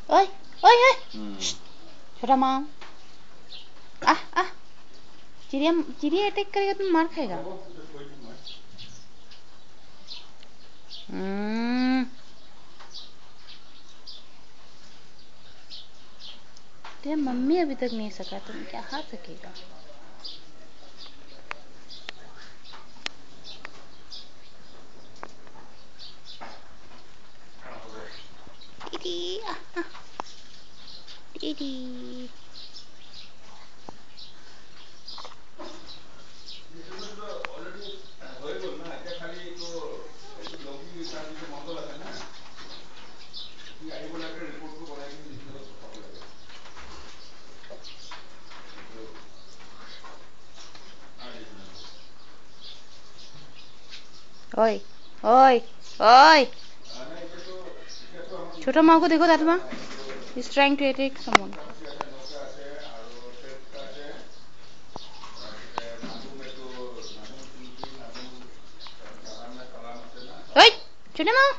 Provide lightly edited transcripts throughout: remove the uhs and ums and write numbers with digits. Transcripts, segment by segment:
ओए ओए ओए छोटा माँ चिड़िया चिड़िया अटैक करेगा तो मार खाएगा। तेरा मम्मी अभी तक नहीं सका, तुम क्या खा सकेगा। दीदी दीदी ओए ओए ओए छोटा माँ को देखो दादू माँ is trying to attack someone. ओए छोटा माँ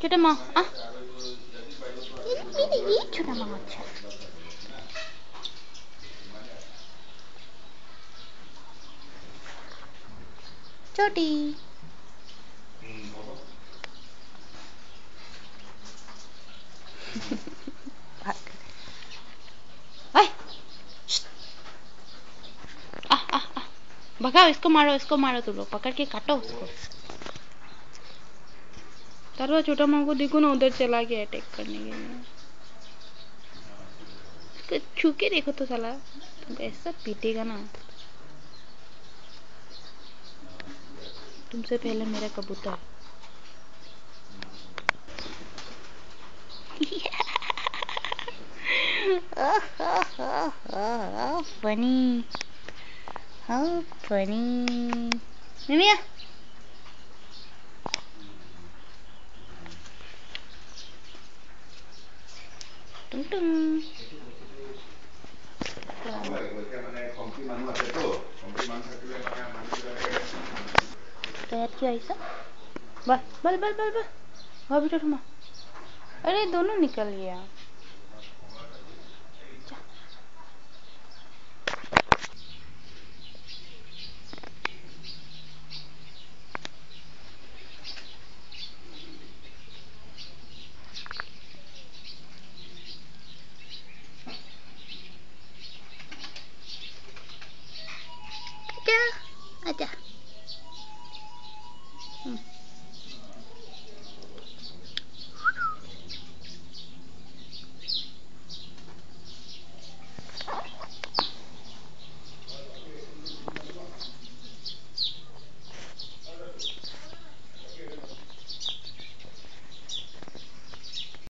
छोटा माँ ये छोटा माँ अच्छा छोटी भगाओ इसको मारो तुम लोग पकड़ के काटो उसको। तारो छोटा माँ को देखो ना उधर चला गया अटैक करने के लिए। इसको छू के देखो तो साला तुमको ऐसा पीटेगा ना। तुमसे पहले मेरा कबूतर। funny how funny मिमिया टुंग टुंग तैयार किया ऐसा बल बल बल बल बल बेटा तुम अरे दोनों निकल गया।